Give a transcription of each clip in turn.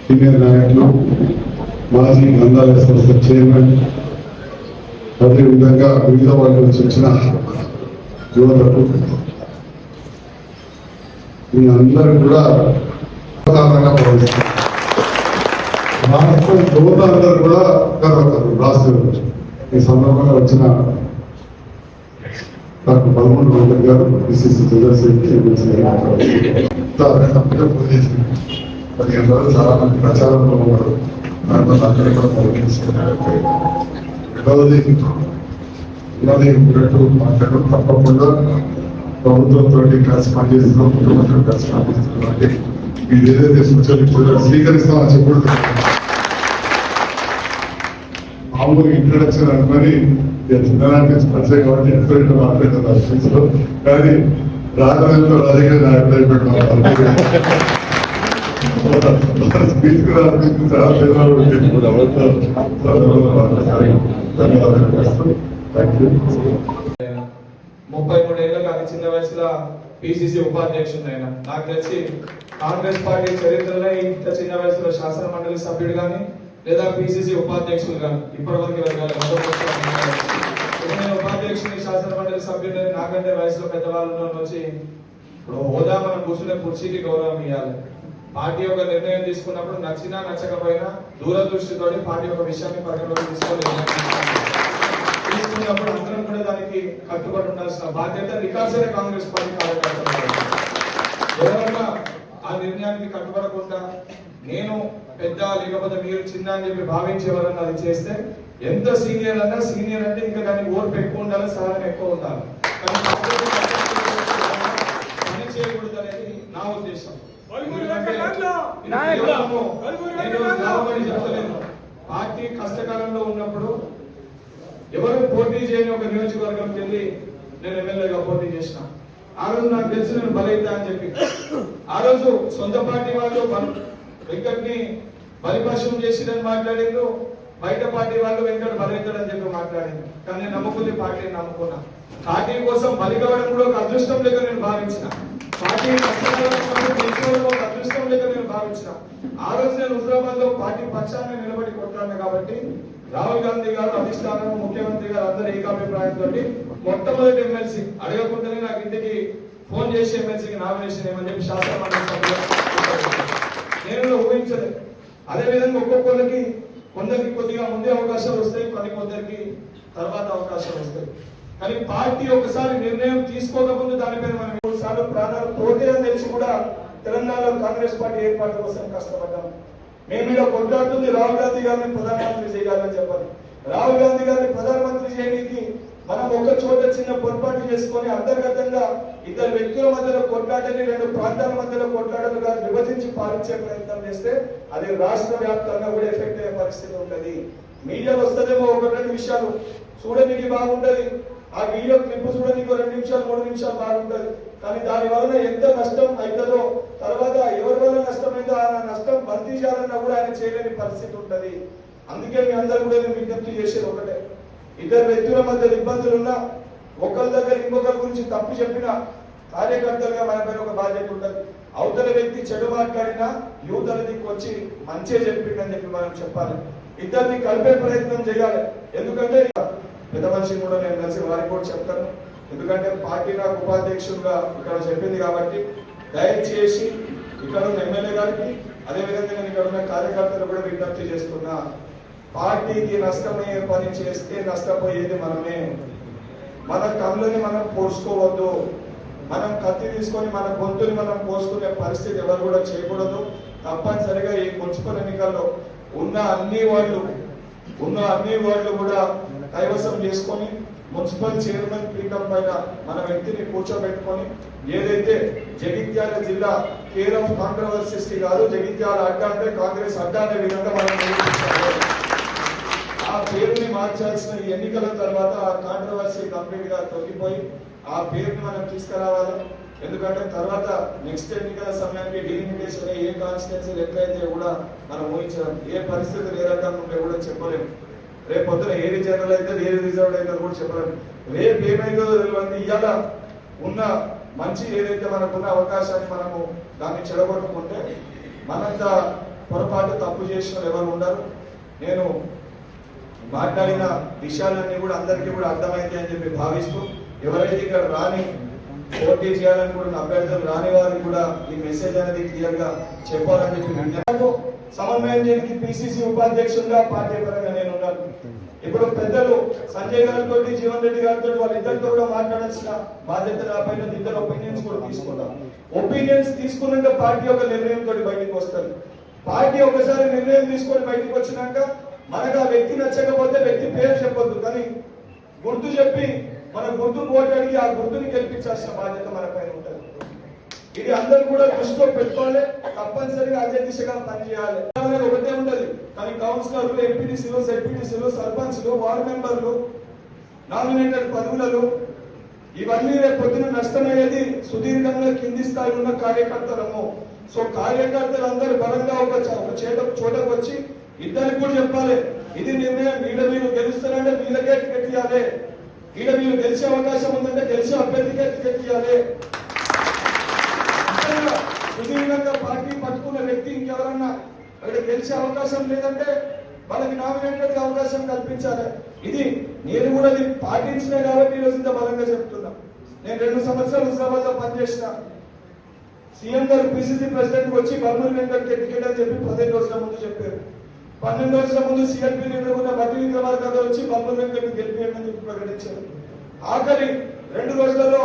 Senior నాయకులు, మాజీ గ్రంథాలయ సంస్థ చైర్మన్, అదేవిధంగా వివిధ వాళ్ళ నుంచి వచ్చిన యువతకు మీ అందరూ కూడా భావిస్తారు. రాష్ట్రం యువత అందరూ కూడా గర్వకారు. రాష్ట్రం ఈ సందర్భంగా వచ్చిన డాక్టర్ బల్మూన్ వెంకట్ గారు, పిసిసి జనరల్ సెక్రటరీ, చాలా మంది ప్రచారంలో ఉన్నారు. అందరూ కూడా మాట్లాడడం తప్పకుండా ప్రభుత్వంతో కలిసి పనిచేస్తున్నాం, కుటుంబంతో కలిసి పనిచేస్తున్నాం. అంటే మీరు ఏదైతే సూచనలు ఇప్పుడు స్వీకరిస్తామో చెప్పకూడదు. మామూలుగా ఇంట్రడక్షన్ అనుకొని చిన్ననాటి పరిచయం కాబట్టి ఎక్స్పీరియన్స్ మాట్లాడుతున్నారు. కానీ రాఘవేంద్ర రాజకీయ నాయకుడు అయిపోయిన ముప్పై 33 ఏళ్ళ కానీ చిన్న వయసులో పిసిసి ఉపాధ్యక్షుడు ఆయన. నాకు తెలిసి కాంగ్రెస్ పార్టీ చరిత్రలో ఇంత చిన్న వయసులో శాసన మండలి సభ్యుడు కానీ లేదా పిసిసి ఉపాధ్యక్షులు కానీ ఇప్పటివరకు నేను ఉపాధ్యక్షుని శాసన మండలి సభ్యుడిని నాకంటే వయసులో పెద్దవాళ్ళలో వచ్చి ఇప్పుడు హోదా మనం కూర్చునే కుర్చీకి గౌరవం ఇవ్వాలి. పార్టీ ఒక నిర్ణయం తీసుకున్నప్పుడు నచ్చినా నచ్చకపోయినా దూరదృష్టితో పార్టీ ఒక విషయాన్ని పరిగణలోకి తీసుకున్నప్పుడు అందరం కూడా దానికి కట్టుబడి ఉండాల్సిన బాధ్యత రికార్డ్స్ కాంగ్రెస్ పార్టీ కార్యకర్తలు. ఎవరైనా ఆ నిర్ణయానికి కట్టుబడకుండా నేను పెద్ద లేకపోతే మీరు చిన్న అని చెప్పి భావించేవారన్నా అది చేస్తే ఎంత సీనియర్ అన్నా సీనియర్ అంటే ఇంకా దానికి ఓర్పు ఎక్కువ ఉండాలి, సహనం ఎక్కువ ఉండాలి. పని చేయకూడదు అనేది నా ఉద్దేశం. పార్టీ కష్టకాలంలో ఉన్నప్పుడు ఎవరు పోటీ చేయని ఒక నియోజకవర్గంకి వెళ్ళి నేను ఎమ్మెల్యేగా పోటీ చేసిన. ఆ రోజు నాకు తెలిసి నేను బలైతా అని చెప్పి ఆ రోజు సొంత పార్టీ వాళ్ళు వెంకట్ని బలిపశం చేసిరని మాట్లాడిండు, బయట పార్టీ వాళ్ళు వెంకట్ బలైతాడని చెప్పి మాట్లాడింది. కానీ నేను నమ్ముకుంది పార్టీని నమ్ముకున్నా. పార్టీ కోసం బలి కావడం కూడా ఒక అదృష్టం లేక నేను భావించిన. పార్టీ ఒక అదృష్టం లేక నేను భావించిన. ఆ రోజు నేను హుజరాబాద్ లో పార్టీ పక్షాన్ని నిలబడి కొట్టాను. కాబట్టి రాహుల్ గాంధీ గారు, అధిష్టానం, ముఖ్యమంత్రి గారు అందరూ ఏకాభిప్రాయంతో మొట్టమొదటి ఎమ్మెల్సీ అడగకుండానే నాకు ఇంటికి ఫోన్ చేసి ఎమ్మెల్సీకి నామినేషన్ ఏమని చెప్పి శాసన మండలి నేను ఊహించలేదు. అదేవిధంగా ఒక్కొక్కరికి కొందరికి కొద్దిగా ముందే అవకాశాలు వస్తాయి, కొందరికి తర్వాత అవకాశాలు వస్తాయి. కానీ పార్టీ ఒకసారి నిర్ణయం తీసుకోకముందు దానిపైన మనం 3 సార్లు ప్రాణాలు పోతే అని తెలిసి కూడా తెలంగాణలో కాంగ్రెస్ పార్టీ ఏర్పాటు కోసం కష్టపడ్డాం. మేము ఇక్కడ కొట్లాడుతుంది రాహుల్ గాంధీ గారిని ప్రధానమంత్రి చేయాలని చెప్పాలి. రాహుల్ గాంధీ గారిని ప్రధానమంత్రి చేయడానికి మనం ఒక చోట చిన్న పొరపాటు చేసుకొని అంతర్గతంగా ఇద్దరు వ్యక్తుల మధ్యలో కొట్లాటని 2 ప్రాంతాల మధ్యలో కొట్లాటలుగా విభజించి పాలించే ప్రయత్నం చేస్తే అది రాష్ట్ర వ్యాప్తంగా కూడా ఎఫెక్ట్ అయ్యే పరిస్థితి ఉంటుంది. మీడియాలో వస్తేమో 1-2 విషయాలు చూడడానికి బాగుంటది, ఆ వీడియో క్లిప్ చూడడానికి 2 నిమిషాలు 3 నిమిషాలు బాగుంటది. కానీ దాని వలన ఎంత నష్టం అవుతుందో, తర్వాత ఎవరి వల్ల నష్టమైందో ఆ నష్టం భర్తీ చేయాలన్నా కూడా ఆయన చేయలేని పరిస్థితి ఉంటది. అందుకే మీ అందరూ కూడా విజ్ఞప్తి చేసేది ఒకటే, ఇద్దరు వ్యక్తుల మధ్య ఇబ్బందులు ఉన్నా ఒకరి దగ్గర ఇంకొకరి గురించి తప్పు చెప్పినా కార్యకర్తలుగా మన పైన ఒక బాధ్యత ఉంటుంది. అవతల వ్యక్తి చెడు మాట్లాడినా యువతల దిక్కు వచ్చి మంచిగా చెప్పిండని చెప్పి మనం చెప్పాలి. ఇద్దరిని కలిపే ప్రయత్నం చేయాలి. ఎందుకంటే పెద్ద మనిషిని కూడా నేను కలిసి వారికి కూడా చెప్తాను. ఎందుకంటే పార్టీ నాకు ఉపాధ్యక్షుడుగా ఇక్కడ చెప్పింది కాబట్టి దయచేసి ఇక్కడ ఉన్న ఎమ్మెల్యే గారికి అదేవిధంగా నేను ఇక్కడ ఉన్న కార్యకర్తలు కూడా విజ్ఞప్తి చేస్తున్నా, పార్టీకి నష్టమయ్యే పని చేస్తే నష్టపోయేది మనమే. మన కళ్ళని మనం పోసుకోవద్దు. మనం కత్తి తీసుకొని మన గొంతుని మనం పోసుకునే పరిస్థితి ఎవరు కూడా చేయకూడదు. తప్పనిసరిగా ఈ మున్సిపల్ ఎన్నికల్లో ఉన్న అన్ని వాళ్ళు కూడా కైవసం చేసుకొని మున్సిపల్ చైర్మన్ పీఠం పైన మన వ్యక్తిని కూర్చోబెట్టుకొని ఏదైతే జగిత్యాల జిల్లా కేర్ ఆఫ్ కాంట్రవర్సీస్ కాదు, జగిత్యాల అడ్డా అంటే కాంగ్రెస్ అడ్డా అనే విధంగా మనం ఆ పేరుని మార్చాల్సిన ఈ ఎన్నికల తర్వాత ఆ కాంట్రవర్సీ కంప్లీట్ గా తొలగిపోయి ఆ పేరుని మనం తీసుకురావాలి. ఎందుకంటే తర్వాత నెక్స్ట్ ఎన్నికల సమయానికి డీలిమిటేషన్ ఏ కాన్స్టిట్యున్సీ ఎట్లయితే కూడా మనం ఊహించడం, ఏ పరిస్థితులు ఏ రకంగా ఉంటే కూడా చెప్పలేము. రేపు పొద్దున ఏది జనరల్ అయితే ఏది రిజర్వ్ అయితే కూడా చెప్పలేము. రేపు ఏమైందో తెలియదు. ఇవాళ ఉన్న మంచి ఏదైతే మనకున్న అవకాశాన్ని మనము దాన్ని చెడగొట్టుకుంటే మనంత పొరపాటు తప్పు చేసిన వాళ్ళు ఎవరు ఉండరు. నేను మాట్లాడిన విషయాలన్నీ కూడా అందరికీ కూడా అర్థమైంది అని చెప్పి భావిస్తూ, ఎవరైతే ఇక్కడ రాని పోటీ చేయాలనుకుంటున్న అభ్యర్థులు రాని వారికి కూడా ఈ మెసేజ్ అనేది క్లియర్ గా చెప్పాలని చెప్పి విజ్ఞప్తి. సమన్వయం చేయడానికి పిసిసి ఉపాధ్యక్షుడిగా పార్టీ పరంగా నేను ఉన్నాను. ఇప్పుడు పెద్దలు సంజయ్ గారితో జీవన్ రెడ్డి గారితో వాళ్ళిద్దరితో కూడా మాట్లాడాల్సిన బాధ్యత నా పైన. ఇద్దరు ఒపీనియన్స్ కూడా తీసుకున్నాం. ఒపీనియన్స్ తీసుకున్నాక పార్టీ ఒక నిర్ణయంతో బయటకు వస్తారు. పార్టీ ఒకసారి నిర్ణయం తీసుకొని బయటకు వచ్చినాక మనకు ఆ వ్యక్తి నచ్చకపోతే వ్యక్తి పేరు చెప్పొద్దు, కానీ గుర్తు చెప్పి మన గుర్తును ఓటాడికి ఆ గుర్తుని గెలిపించాల్సిన బాధ్యత మన పైన ఉంటుంది. ఇది అందరూ కూడా దృష్టిలో పెట్టుకోవాలి. తప్పనిసరిగా అదే దిశగా పనిచేయాలి. ఒకటే ఉంటది, కానీ కౌన్సిలర్లు, ఎంపీటీసీలు, జెడ్పీటీసీలు, సర్పంచ్లు, వార్డు మెంబర్లు, నామినేటెడ్ పదవులలో ఇవన్నీ రేపు పొద్దున నష్టమయ్యేది సుదీర్ఘంగా కింది స్థాయి ఉన్న కార్యకర్తలము. సో కార్యకర్తలందరూ బలంగా ఒక చోటకు వచ్చి ఇద్దరికి కూడా చెప్పాలి, ఇది నిర్ణయం, వీళ్ళ మీరు గెలుస్తారంటే వీళ్ళకే టికెట్ ఇవ్వాలి, వీళ్ళ మీరు గెలిచే అవకాశం ఉందంటే గెలిచే అభ్యర్థికే టికెట్ ఇవ్వాలి. సుదీర్ఘంగా పార్టీ పట్టుకున్న వ్యక్తి ఇంకెవరన్నా అక్కడ గెలిచే అవకాశం లేదంటే వాళ్ళకి నామినేటెడ్ అవకాశం కల్పించాలి. ఇది నేను కూడా పాటించినా కాబట్టి ఈరోజు ఇంత బలంగా చెప్తున్నా. నేను 2 సంవత్సరాలు హుజరాబాద్ లో పనిచేసిన. సీఎం గారు పిసిసి ప్రెసిడెంట్ వచ్చి బర్మల్ వెంకట్కి టికెట్ అని చెప్పి 15 రోజుల ముందు చెప్పారు. 12 రోజుల ముందు సిఎల్పీ లీడర్ ఉన్న బట్టి విక్రమార్క గారు వచ్చి బర్మల్ వెంకట్ని గెలిపియని చెప్పి ప్రకటించారు. ఆఖరి 2 రోజులలో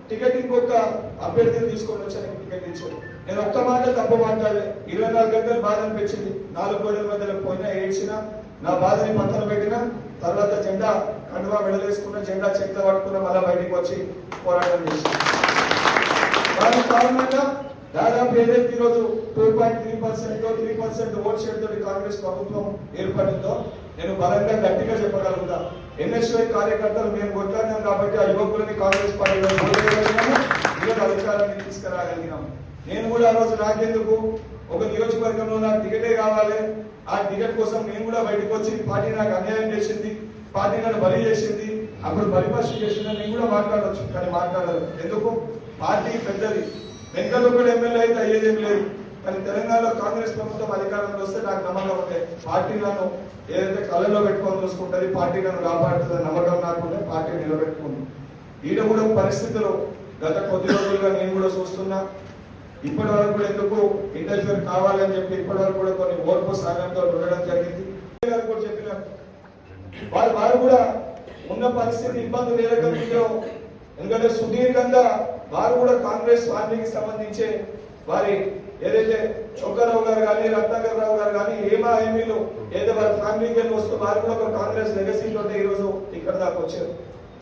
టికెట్ ఇంకొక అభ్యర్థిని తీసుకొని వచ్చాను, టికెట్ ఇచ్చారు. నేను ఒక్క మాట తప్పు మాట్లాడలే. 24 గంటలు బాధ అనిపించింది. 4 గోడల మధ్యలో పోయినా, ఏడ్చినా, నా బాధని పక్కన పెట్టినా, తర్వాత జెండా కండువా వెడలేసుకున్న, జెండా చెట్ల పట్టుకున్న, మళ్ళా బయటకు వచ్చి పోరాటం చేసింది. దాని కారణంగా దాదాపు ఏదైతే ఈరోజు 2.3%, 3% ఓట్ షేర్ తోటి కాంగ్రెస్ ప్రభుత్వం ఏర్పడిందో నేను బలంగా గట్టిగా చెప్పగలుగుతా. ఎన్ఎస్వై కార్యకర్తలు మేము కొట్లాడినాం కాబట్టి ఆ యువకులని కాంగ్రెస్ పార్టీలో అధికారాన్ని తీసుకురాగలిగినాం. నేను కూడా ఆ రోజు నాకెందుకు, ఒక నియోజకవర్గంలో నాకు టికెటే కావాలి, ఆ టికెట్ కోసం నేను కూడా బయటకు వచ్చి పార్టీ నాకు అన్యాయం చేసింది, పార్టీ నన్ను బలి చేసింది, అప్పుడు బలిపరిశీలి చేసిందని నేను కూడా మాట్లాడవచ్చు, కానీ మాట్లాడదు. ఎందుకు? పార్టీ పెద్దది. వెంకటొక్కడు ఎమ్మెల్యే అయితే అయ్యేదేం లేదు. కానీ తెలంగాణలో కాంగ్రెస్ ప్రభుత్వం అధికారంలో వస్తే నాకు నమ్మకం ఉంటే పార్టీ నన్ను ఏదైతే కళ్ళలో పెట్టుకొని చూసుకుంటుంది, పార్టీ నన్ను కాపాడుతుంది నమ్మకం నాకుంటే పార్టీ నిలబెట్టుకుంది. ఈడ కూడా పరిస్థితులు గత కొద్ది రోజులుగా నేను కూడా చూస్తున్నా. ఇప్పటి వరకు కూడా ఎందుకు ఇంటర్ఫియర్ కావాలని చెప్పి ఇప్పటి వరకు కూడా కొన్ని ఓర్పు సాగంతో ఉండడం జరిగింది. కూడా చెప్పినారు వారు కూడా ఉన్న పరిస్థితి ఇబ్బందులు ఏ రకంగా, ఎందుకంటే సుదీర్ఘంగా వారు కూడా కాంగ్రెస్ పార్టీకి సంబంధించే వారి ఏదైతే చొక్కారావు గారు కానీ, రత్నాకర్ రావు గారు కానీ, ఏమీలు ఏదో వారి ఫ్యామిలీకి వెళ్ళి వస్తూ వారు కూడా ఒక కాంగ్రెస్ లెగసీలో ఈ రోజు ఇక్కడ దాకా వచ్చారు.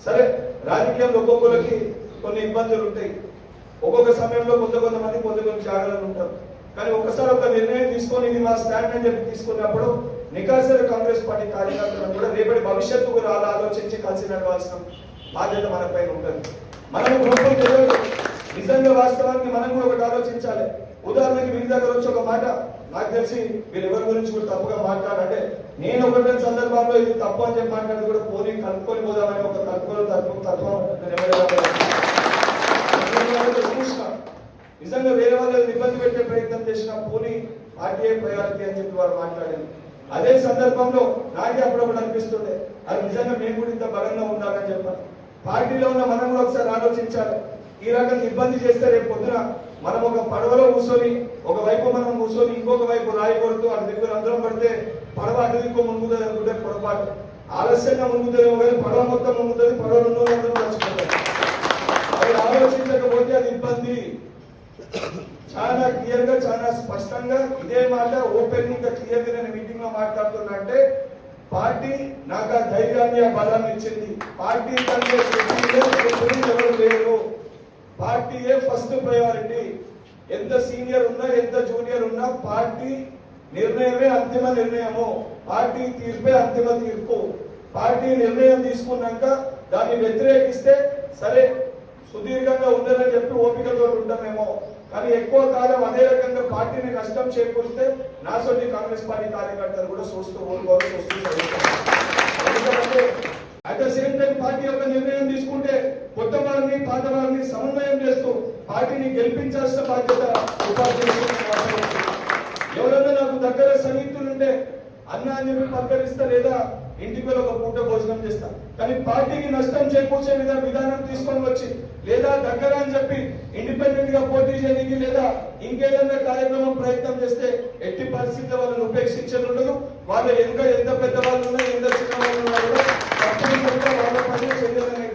సరే, రాజకీయంలో ఒక్కొక్కరికి కొన్ని ఇబ్బందులు ఉంటాయి. ఒక్కొక్క సమయంలో కొంతమంది కొన్ని జాగ్రత్తలు ఉంటారు. కానీ ఒక్కసారి ఒక నిర్ణయం తీసుకొని ఇది మా స్టాండ్ అని చెప్పి తీసుకున్నప్పుడు నికాసర కాంగ్రెస్ పార్టీ కార్యకర్తలను కూడా రేపటి భవిష్యత్తు కూడా అలా ఆలోచించి కలిసి నడవాల్సిన బాధ్యత మన పైన ఉంటుంది. మనం నిజంగా వాస్తవానికి మనం కూడా ఒకటి ఆలోచించాలి. ఉదాహరణకి మీ దగ్గర వచ్చి ఒక మాట, నాకు తెలిసి మీరు ఎవరి గురించి కూడా తప్పుగా మాట్లాడంటే, నేను ఒకటి సందర్భంలో ఇది తప్పు అని చెప్పి మాట్లాడి కూడా పోనీ కలుపుకొని పోదామని ఒక తత్వం చూసిన. నిజంగా వేరే వాళ్ళని ఇబ్బంది పెట్టే ప్రయత్నం చేసిన పోనీ పార్టీ ప్రయారిటీ అని చెప్పి వారు మాట్లాడారు. అదే సందర్భంలో నాకే అప్పుడప్పుడు అనిపిస్తుండే, అది నిజంగా మేము కూడా ఇంత బలంగా ఉండాలని చెప్పారు. పార్టీలో ఉన్న మనం కూడా ఒకసారి ఆలోచించాలి. ఈ రకంగా ఇబ్బంది చేస్తే రేపు పొద్దున మనం ఒక పడవలో కూర్చొని ఒకవైపు మనం కూర్చొని ఇంకొక వైపు రాయి కొడుతూ అటు దగ్గర అందరం పడితే పడవ అటు దిక్కు మునుగుతుంది అనుకుంటే పొరపాటు. ఆలస్యంగా మునుగుతుందేమో కానీ పడవ మొత్తం మునుగుతుంది, పడవలు అందరూ మర్చిపోతారు. అది ఆలోచించకపోతే అది ఇబ్బంది. చాలా క్లియర్ గా, చాలా స్పష్టంగా ఇదే మాట ఓపెన్ గా క్లియర్ గా నేను మీటింగ్ లో మాట్లాడుతున్నా. అంటే పార్టీ నాకు ఆ ధైర్యాన్ని, ఆ బలాన్ని ఇచ్చింది. పార్టీ ఎవరు లేరు, పార్టీయే ఫస్ట్ ప్రయారిటీ. ఎంత సీనియర్ ఉన్నా, ఎంత జూనియర్ ఉన్నా పార్టీ నిర్ణయమే అంతిమ నిర్ణయము, పార్టీ తీర్పే అంతిమ తీర్పు. పార్టీ నిర్ణయం తీసుకున్నాక దాన్ని వ్యతిరేకిస్తే సరే సుదీర్ఘంగా ఉండదని చెప్పి ఓపికతో ఉంటామేమో, కానీ ఎక్కువ కాలం అదే రకంగా పార్టీని నష్టం చేకూరిస్తే నాసోటి కాంగ్రెస్ పార్టీ కార్యకర్తలు కూడా చూస్తూ ఊరుకోవాల్సి వస్తుంది. At the same time party యొక్క నిర్ణయం తీసుకుంటే కొత్త వారిని, పాత వారిని సమన్వయం చేస్తూ పార్టీని గెలిపించాల్సిన బాధ్యత ఉపాధ్యక్షులు. ఎవరైనా నాకు దగ్గర అన్న అని చెప్పి పలకరిస్తా, లేదా ఇంటికి వెళ్ళి ఒక పూట భోజనం చేస్తా. కానీ పార్టీకి నష్టం చేకూర్చే విధానం తీసుకొని వచ్చి, లేదా దగ్గర అని చెప్పి ఇండిపెండెంట్ గా పోటీ చేయడానికి, లేదా ఇంకేదైనా కార్యక్రమం ప్రయత్నం చేస్తే ఎట్టి పరిస్థితుల్లో వాళ్ళని ఉపేక్షించేది ఉండదు. వాళ్ళ ఎంత పెద్ద వాళ్ళు ఉన్నా, ఎంత చిన్న వాళ్ళు ఉన్నా కూడా